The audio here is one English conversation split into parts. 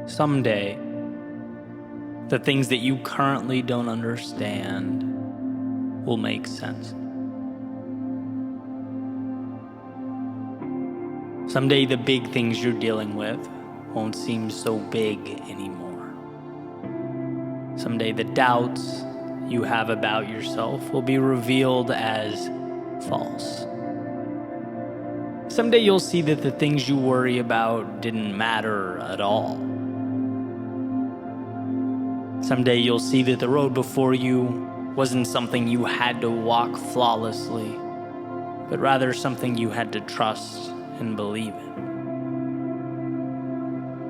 someday, the things that you currently don't understand will make sense. Someday, the big things you're dealing with won't seem so big anymore. Someday, the doubts you have about yourself will be revealed as false. Someday, you'll see that the things you worry about didn't matter at all. Someday, you'll see that the road before you wasn't something you had to walk flawlessly, but rather something you had to trust and believe in.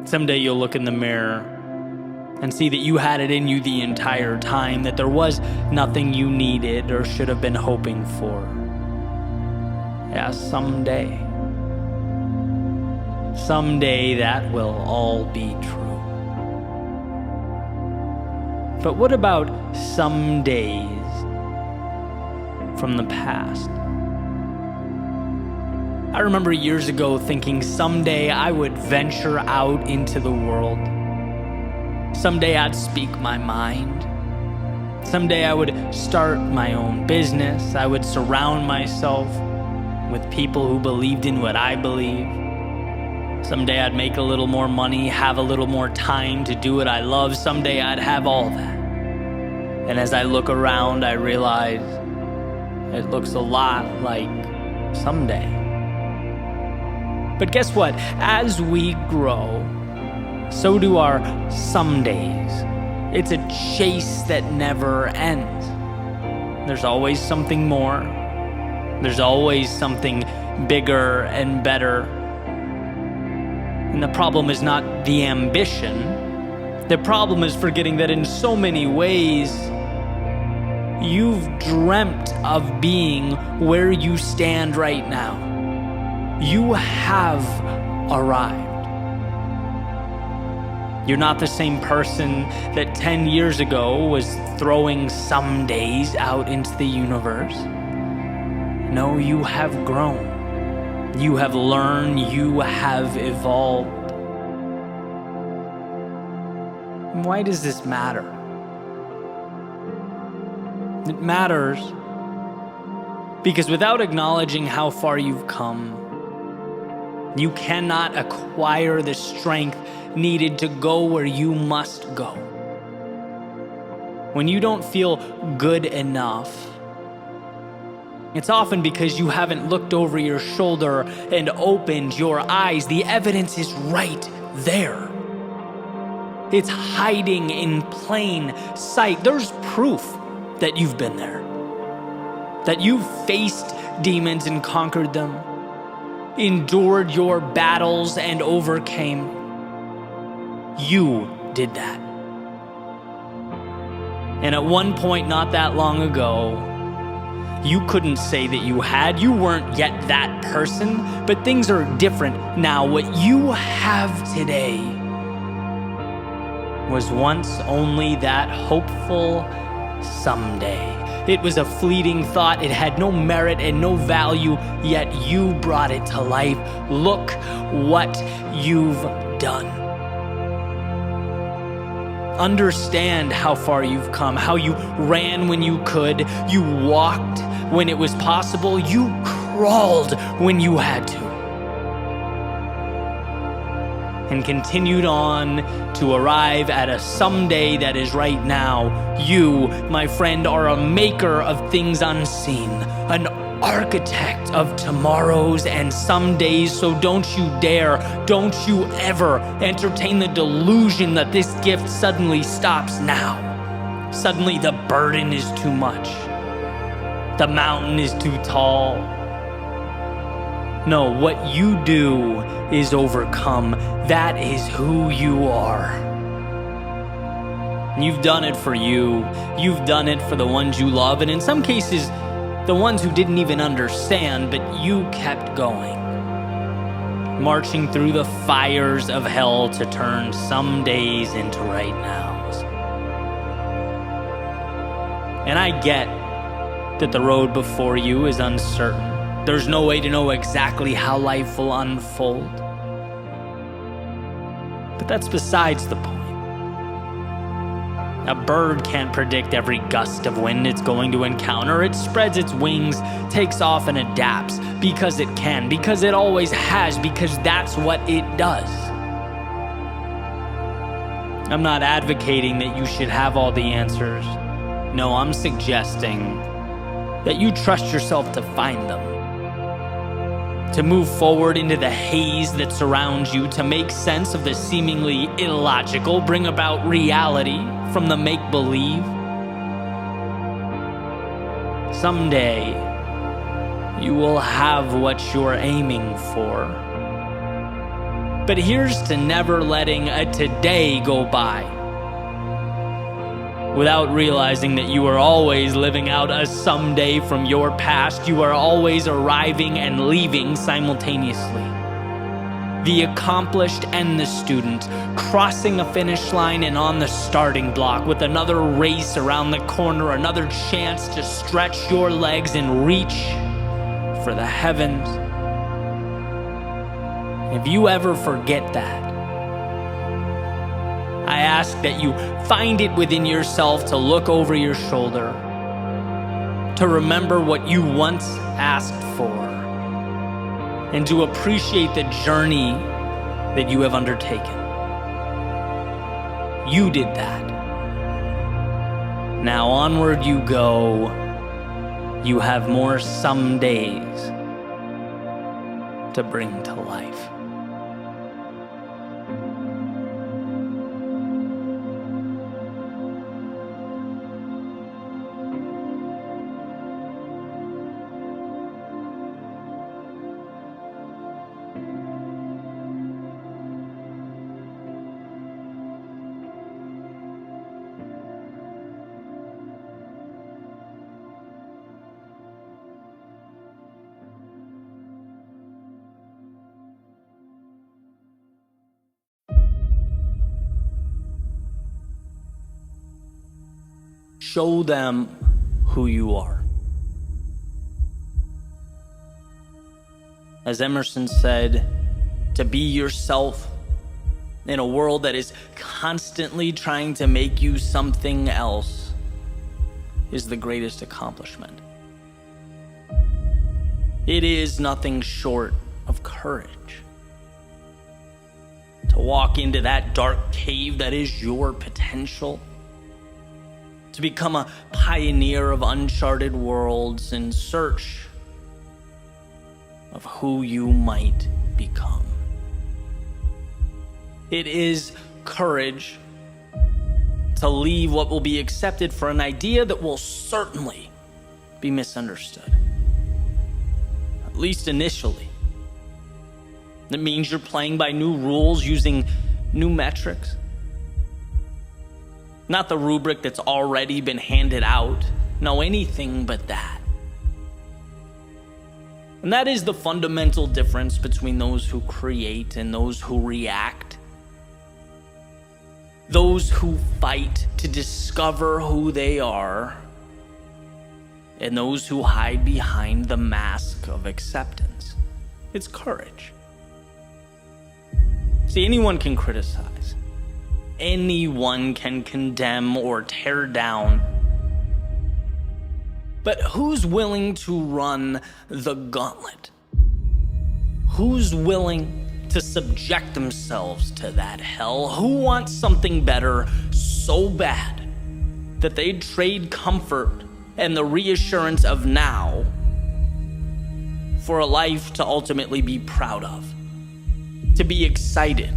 Someday you'll look in the mirror and see that you had it in you the entire time, that there was nothing you needed or should have been hoping for. Yeah, someday. Someday that will all be true. But what about some days from the past? I remember years ago thinking someday I would venture out into the world. Someday I'd speak my mind. Someday I would start my own business. I would surround myself with people who believed in what I believe. Someday I'd make a little more money, have a little more time to do what I love. Someday I'd have all that. And as I look around, I realize it looks a lot like someday. But guess what? As we grow, so do our some days. It's a chase that never ends. There's always something more. There's always something bigger and better. And the problem is not the ambition. The problem is forgetting that in so many ways, you've dreamt of being where you stand right now. You have arrived. You're not the same person that 10 years ago was throwing some days out into the universe. No, you have grown. You have learned. You have evolved. Why does this matter? It matters because without acknowledging how far you've come, you cannot acquire the strength needed to go where you must go. When you don't feel good enough, it's often because you haven't looked over your shoulder and opened your eyes. The evidence is right there. It's hiding in plain sight. There's proof that you've been there, that you've faced demons and conquered them, endured your battles and overcame. You did that. And at one point not that long ago, you couldn't say that you had. You weren't yet that person, but things are different now. What you have today was once only that hopeful someday. It was a fleeting thought. It had no merit and no value, yet you brought it to life. Look what you've done. Understand how far you've come, how you ran when you could, you walked when it was possible, you crawled when you had to, and continued on to arrive at a someday that is right now. You, my friend, are a maker of things unseen, an architect of tomorrows and some days. So don't you dare, don't you ever entertain the delusion that this gift suddenly stops now. Suddenly the burden is too much. The mountain is too tall. No, what you do is overcome. That is who you are. You've done it for you. You've done it for the ones you love, and in some cases, the ones who didn't even understand, but you kept going. Marching through the fires of hell to turn some days into right nows. And I get that the road before you is uncertain. There's no way to know exactly how life will unfold. But that's besides the point. A bird can't predict every gust of wind it's going to encounter. It spreads its wings, takes off, and adapts because it can, because it always has, because that's what it does. I'm not advocating that you should have all the answers. No, I'm suggesting that you trust yourself to find them. To move forward into the haze that surrounds you, to make sense of the seemingly illogical, bring about reality from the make-believe. Someday, you will have what you're aiming for. But here's to never letting a today go by without realizing that you are always living out a someday from your past. You are always arriving and leaving simultaneously. The accomplished and the student, crossing a finish line and on the starting block with another race around the corner, another chance to stretch your legs and reach for the heavens. If you ever forget that, I ask that you find it within yourself to look over your shoulder, to remember what you once asked for, and to appreciate the journey that you have undertaken. You did that. Now onward you go. You have more some days to bring to life. Show them who you are. As Emerson said, to be yourself in a world that is constantly trying to make you something else is the greatest accomplishment. It is nothing short of courage. To walk into that dark cave that is your potential, to become a pioneer of uncharted worlds in search of who you might become. It is courage to leave what will be accepted for an idea that will certainly be misunderstood, at least initially. It means you're playing by new rules, using new metrics. Not the rubric that's already been handed out. No, anything but that. And that is the fundamental difference between those who create and those who react. Those who fight to discover who they are, and those who hide behind the mask of acceptance. It's courage. See, anyone can criticize. Anyone can condemn or tear down. But who's willing to run the gauntlet? Who's willing to subject themselves to that hell? Who wants something better so bad that they'd trade comfort and the reassurance of now for a life to ultimately be proud of? To be excited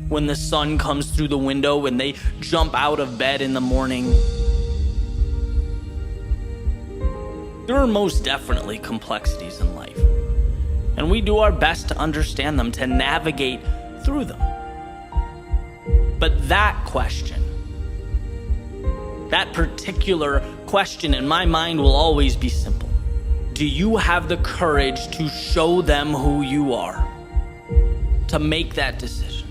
when the sun comes through the window, when they jump out of bed in the morning. There are most definitely complexities in life, and we do our best to understand them, to navigate through them. But that question, that particular question in my mind will always be simple. Do you have the courage to show them who you are? To make that decision?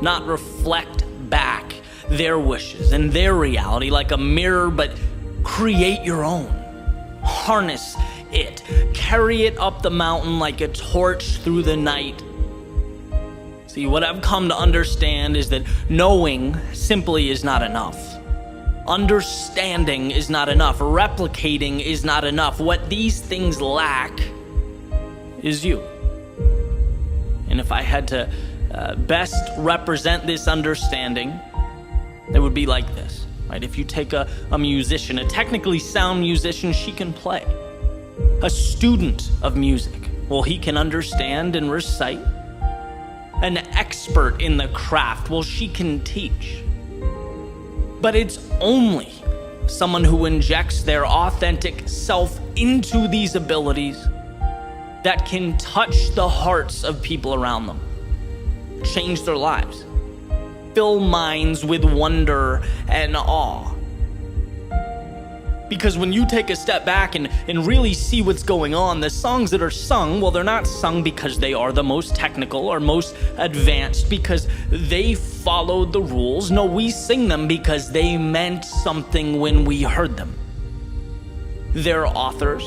Not reflect back their wishes and their reality like a mirror, but create your own. Harness it. Carry it up the mountain like a torch through the night. See, what I've come to understand is that knowing simply is not enough. Understanding is not enough. Replicating is not enough. What these things lack is you. And if I had to best represent this understanding, it would be like this, right? If you take a musician, a technically sound musician, she can play. A student of music, well, he can understand and recite. An expert in the craft, well, she can teach. But it's only someone who injects their authentic self into these abilities that can touch the hearts of people around them, change their lives, fill minds with wonder and awe. Because when you take a step back and really see what's going on, the songs that are sung, well, they're not sung because they are the most technical or most advanced, because they followed the rules. No, we sing them because they meant something when we heard them. Their authors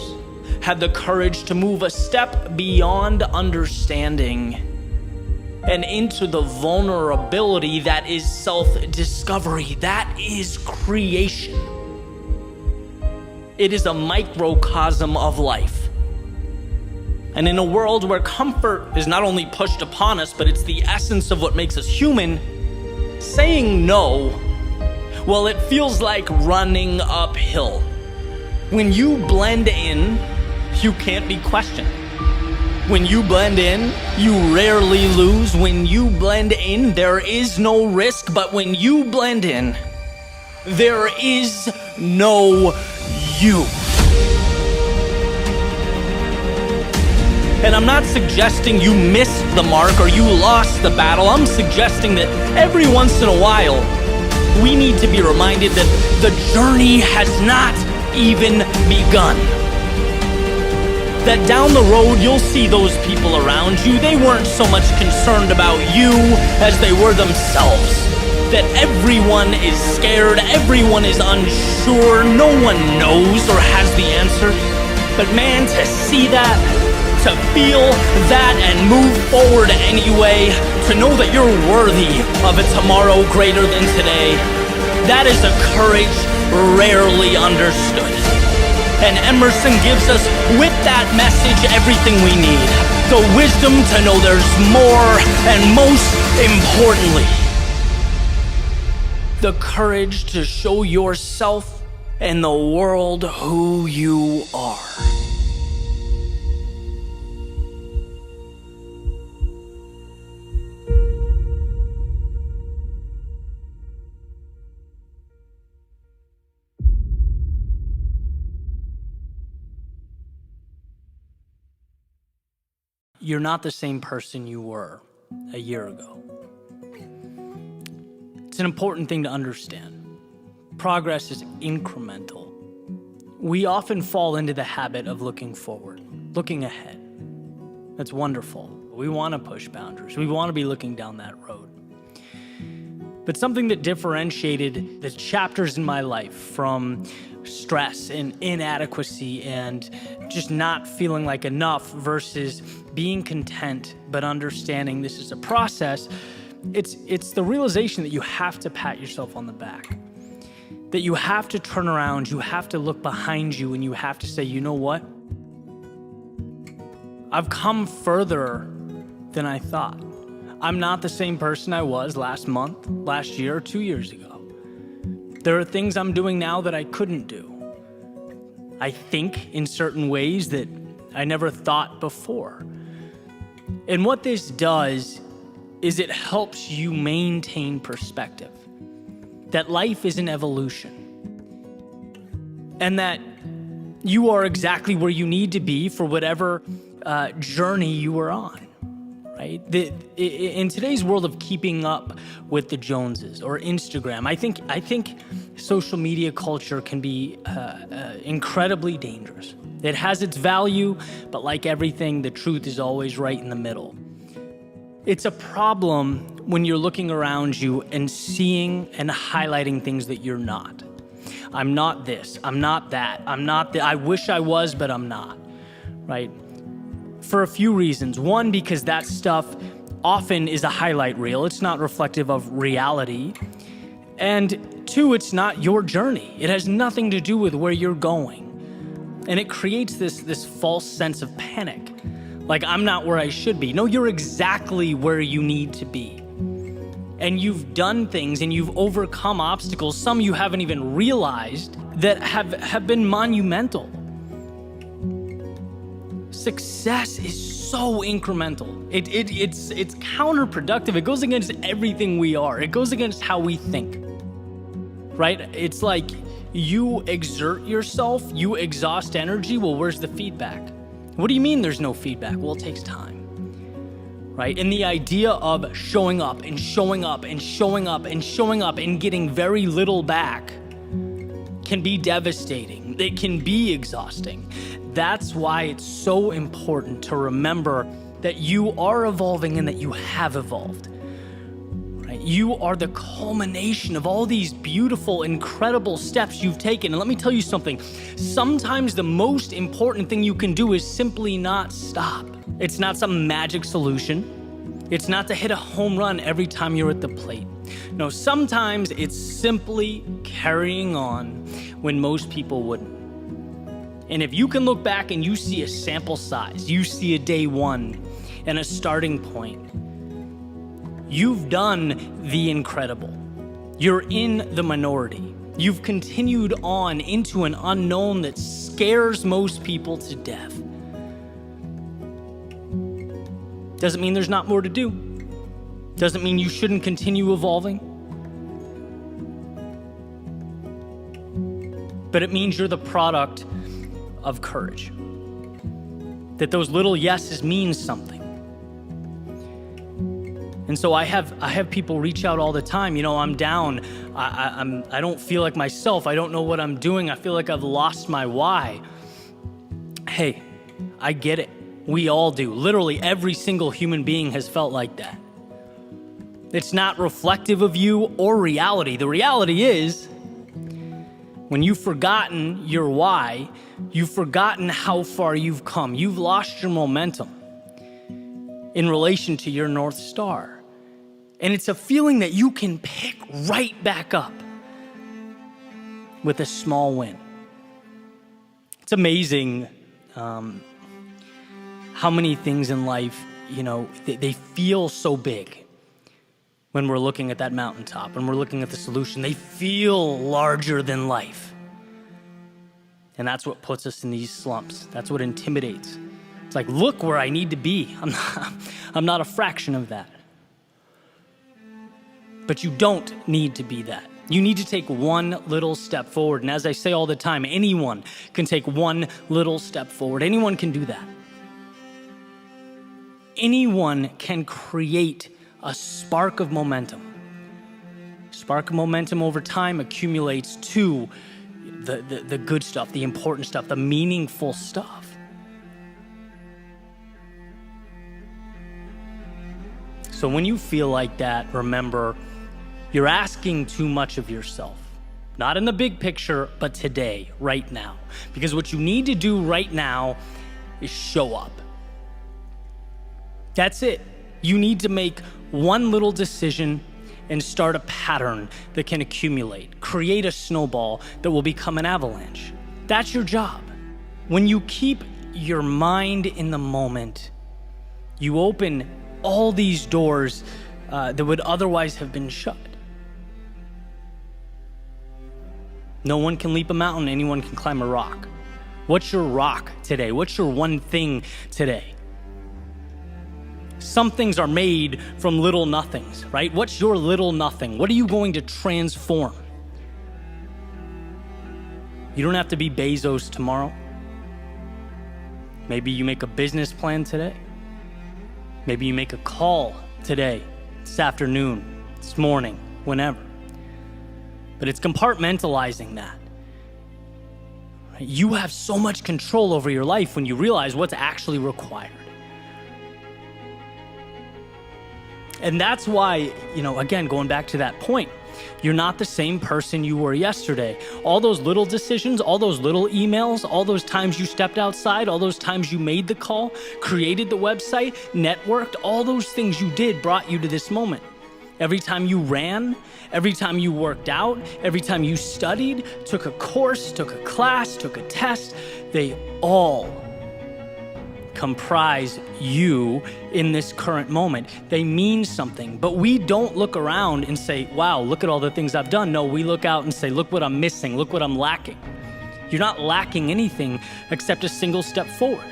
had the courage to move a step beyond understanding and into the vulnerability that is self-discovery, that is creation. It is a microcosm of life. And in a world where comfort is not only pushed upon us, but it's the essence of what makes us human, saying no, well, it feels like running uphill. When you blend in, you can't be questioned. When you blend in, you rarely lose. When you blend in, there is no risk. But when you blend in, there is no you. And I'm not suggesting you missed the mark or you lost the battle. I'm suggesting that every once in a while, we need to be reminded that the journey has not even begun. That down the road, you'll see those people around you. They weren't so much concerned about you as they were themselves. That everyone is scared, everyone is unsure, no one knows or has the answers. But man, to see that, to feel that and move forward anyway, to know that you're worthy of a tomorrow greater than today, that is a courage rarely understood. And Emerson gives us, with that message, everything we need. The wisdom to know there's more, and most importantly, the courage to show yourself and the world who you are. You're not the same person you were a year ago. It's an important thing to understand. Progress is incremental. We often fall into the habit of looking forward, looking ahead. That's wonderful. We want to push boundaries. We want to be looking down that road. But something that differentiated the chapters in my life from stress and inadequacy and just not feeling like enough versus being content but understanding this is a process, it's the realization that you have to pat yourself on the back, that you have to turn around, you have to look behind you, and you have to say, you know what? I've come further than I thought. I'm not the same person I was last month, last year, or 2 years ago. There are things I'm doing now that I couldn't do. I think in certain ways that I never thought before. And what this does is it helps you maintain perspective, that life is an evolution, and that you are exactly where you need to be for whatever journey you are on, right? In today's world of keeping up with the Joneses or Instagram, I think social media culture can be incredibly dangerous. It has its value, but like everything, the truth is always right in the middle. It's a problem when you're looking around you and seeing and highlighting things that you're not. I'm not this, I'm not that, I wish I was, but I'm not, right? For a few reasons. One, because that stuff often is a highlight reel. It's not reflective of reality. And 2, it's not your journey. It has nothing to do with where you're going. And it creates this false sense of panic. Like, I'm not where I should be. No, you're exactly where you need to be. And you've done things and you've overcome obstacles, some you haven't even realized, that have been monumental. Success is so incremental. It's counterproductive. It goes against everything we are. It goes against how we think, right? It's like you exert yourself, you exhaust energy. Well, where's the feedback? What do you mean there's no feedback? Well, it takes time. Right? And the idea of showing up and showing up and showing up and showing up and getting very little back can be devastating. It can be exhausting. That's why it's so important to remember that you are evolving and that you have evolved. Right? You are the culmination of all these beautiful, incredible steps you've taken. And let me tell you something. Sometimes the most important thing you can do is simply not stop. It's not some magic solution. It's not to hit a home run every time you're at the plate. No, sometimes it's simply carrying on when most people wouldn't. And if you can look back and you see a sample size, you see a day 1 and a starting point, you've done the incredible. You're in the minority. You've continued on into an unknown that scares most people to death. Doesn't mean there's not more to do. Doesn't mean you shouldn't continue evolving. But it means you're the product of courage. That those little yeses mean something. And so I have people reach out all the time. You know, I'm down. I don't feel like myself. I don't know what I'm doing. I feel like I've lost my why. Hey, I get it. We all do. Literally every single human being has felt like that. It's not reflective of you or reality. The reality is, when you've forgotten your why, you've forgotten how far you've come. You've lost your momentum in relation to your North Star. And it's a feeling that you can pick right back up with a small win. It's amazing how many things in life, you know, they feel so big when we're looking at that mountaintop, when we're looking at the solution. They feel larger than life. And that's what puts us in these slumps. That's what intimidates. It's like, look where I need to be. I'm not a fraction of that. But you don't need to be that. You need to take one little step forward. And as I say all the time, anyone can take one little step forward. Anyone can do that. Anyone can create a spark of momentum. Spark of momentum over time accumulates to the good stuff, the important stuff, the meaningful stuff. So when you feel like that, remember, you're asking too much of yourself. Not in the big picture, but today, right now. Because what you need to do right now is show up. That's it. You need to make one little decision and start a pattern that can accumulate. Create a snowball that will become an avalanche. That's your job. When you keep your mind in the moment, you open all these doors that would otherwise have been shut. No one can leap a mountain, anyone can climb a rock. What's your rock today? What's your one thing today? Some things are made from little nothings, right? What's your little nothing? What are you going to transform? You don't have to be Bezos tomorrow. Maybe you make a business plan today. Maybe you make a call today, this afternoon, this morning, whenever. But it's compartmentalizing that. Right? You have so much control over your life when you realize what's actually required. And that's why, again, going back to that point, You're not the same person you were yesterday. All those little decisions, all those little emails, all those times you stepped outside, all those times you made the call, created the website, networked, all those things you did brought you to this moment. Every time you ran, every time you worked out, every time you studied, took a course, took a class, took a test, they all comprise you in this current moment. They mean something, but we don't look around and say, wow, look at all the things I've done. No, we look out and say, look what I'm missing, look what I'm lacking. You're not lacking anything except a single step forward.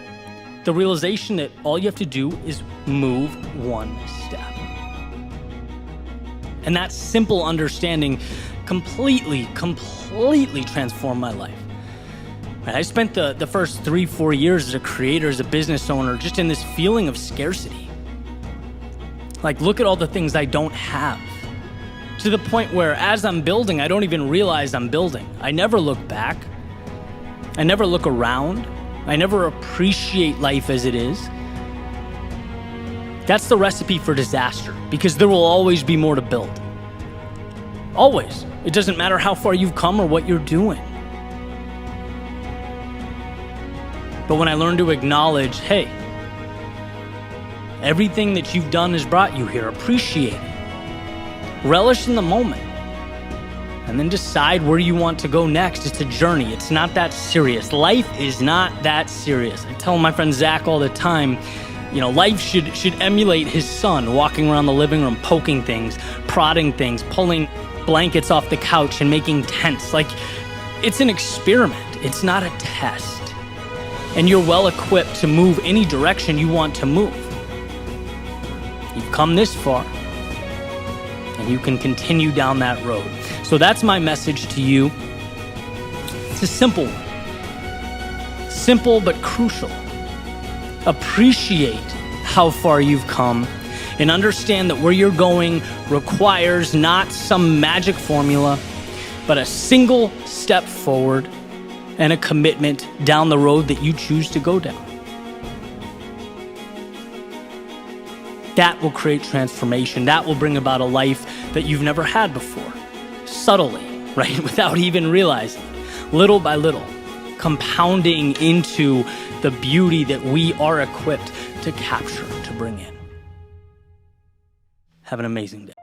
The realization that all you have to do is move one step. And that simple understanding completely transformed my life. I spent the first 3-4 years as a creator, as a business owner, just in this feeling of scarcity. Like, look at all the things I don't have. To the point where as I'm building, I don't even realize I'm building. I never look back. I never look around. I never appreciate life as it is. That's the recipe for disaster, because there will always be more to build. Always. It doesn't matter how far you've come or what you're doing. But when I learn to acknowledge, hey, everything that you've done has brought you here, appreciate it. Relish in the moment. And then decide where you want to go next. It's a journey. It's not that serious. Life is not that serious. I tell my friend Zach all the time, life should emulate his son, walking around the living room, poking things, prodding things, pulling blankets off the couch and making tents. Like, it's an experiment. It's not a test. And you're well equipped to move any direction you want to move. You've come this far, and you can continue down that road. So that's my message to you. It's a simple one. Simple but crucial. Appreciate how far you've come and understand that where you're going requires not some magic formula, but a single step forward and a commitment down the road that you choose to go down. That will create transformation. That will bring about a life that you've never had before. Subtly, right? Without even realizing it. Little by little, compounding into the beauty that we are equipped to capture, to bring in. Have an amazing day.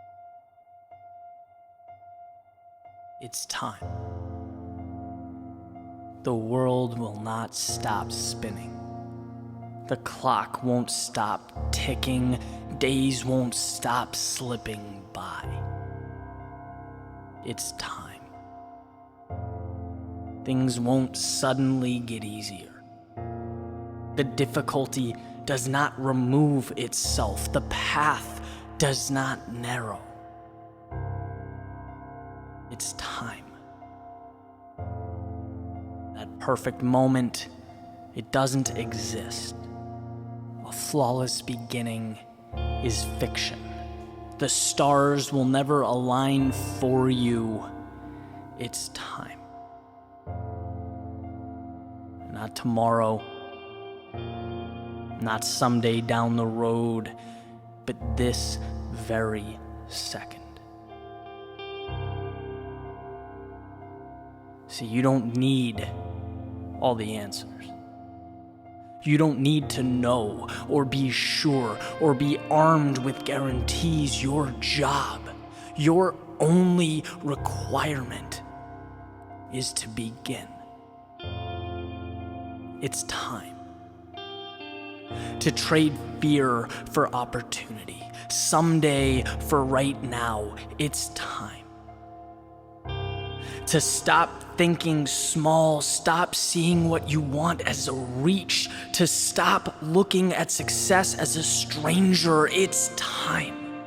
It's time. The world will not stop spinning. The clock won't stop ticking. Days won't stop slipping by. It's time. Things won't suddenly get easier. The difficulty does not remove itself. The path does not narrow. It's time. That perfect moment, it doesn't exist. A flawless beginning is fiction. The stars will never align for you. It's time. Not tomorrow, not someday down the road, but this very second. See, you don't need all the answers. You don't need to know or be sure or be armed with guarantees. Your job, your only requirement is to begin. It's time to trade fear for opportunity. Someday for right now. It's time to stop thinking small, stop seeing what you want as a reach, to stop looking at success as a stranger. It's time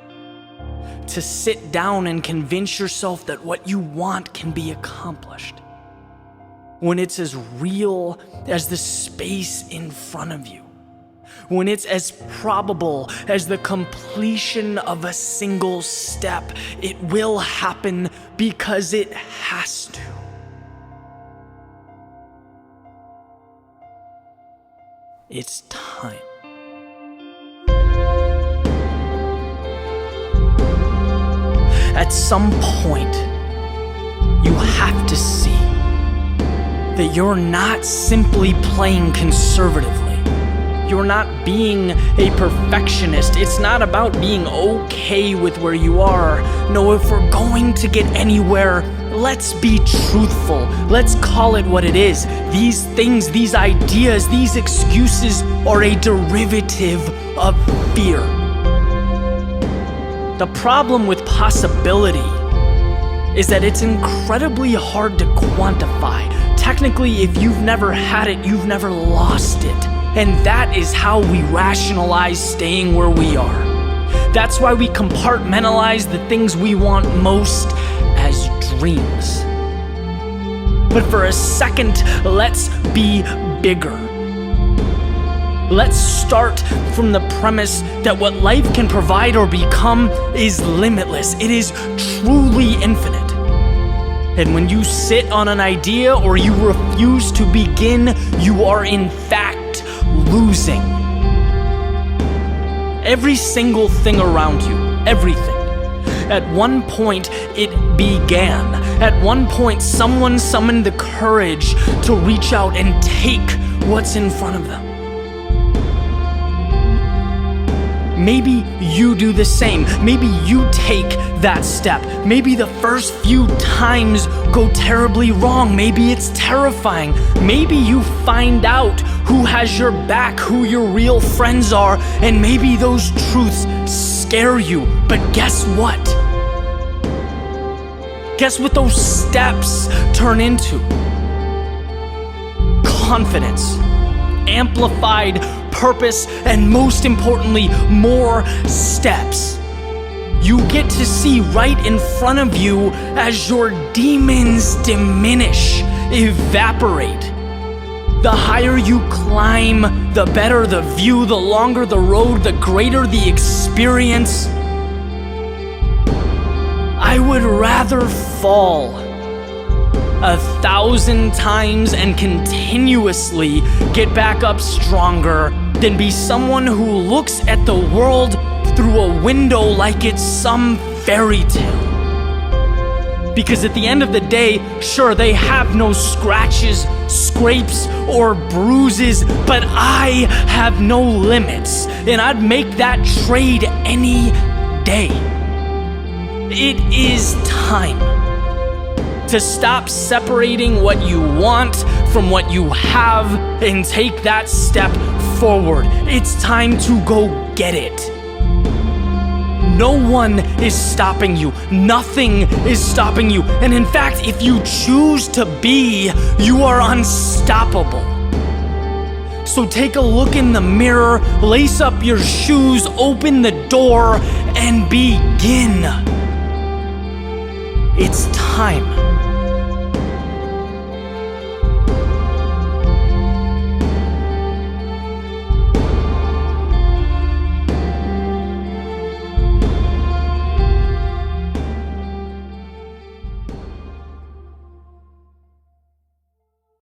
to sit down and convince yourself that what you want can be accomplished when it's as real as the space in front of you, when it's as probable as the completion of a single step. It will happen because it has to. It's time. At at some point, you have to see that you're not simply playing conservatively. You're not being a perfectionist. It's not about being okay with where you are. No, if we're going to get anywhere, let's be truthful. Let's call it what it is. These things, these ideas, these excuses are a derivative of fear. The problem with possibility is that it's incredibly hard to quantify. Technically, if you've never had it, you've never lost it. And that is how we rationalize staying where we are. That's why we compartmentalize the things we want most as dreams. But for a second, let's be bigger. Let's start from the premise that what life can provide or become is limitless. It is truly infinite. And when you sit on an idea or you refuse to begin, you are in fact losing. Every single thing around you, everything. At one point, it began. At one point, someone summoned the courage to reach out and take what's in front of them. Maybe you do the same. Maybe you take that step. Maybe the first few times go terribly wrong. Maybe it's terrifying. Maybe you find out who has your back, who your real friends are, and maybe those truths scare you. But guess what? Guess what those steps turn into? Confidence, amplified purpose, and most importantly, more steps. You get to see right in front of you as your demons diminish, evaporate. The higher you climb, the better the view, the longer the road, the greater the experience. I would rather fall 1,000 times and continuously get back up stronger than be someone who looks at the world through a window like it's some fairy tale. Because at the end of the day, sure, they have no scratches, scrapes, or bruises, but I have no limits, and I'd make that trade any day. It is time to stop separating what you want from what you have and take that step forward. It's time to go get it. No one is stopping you. Nothing is stopping you. And in fact, if you choose to be, you are unstoppable. So take a look in the mirror, lace up your shoes, open the door, and begin. It's time.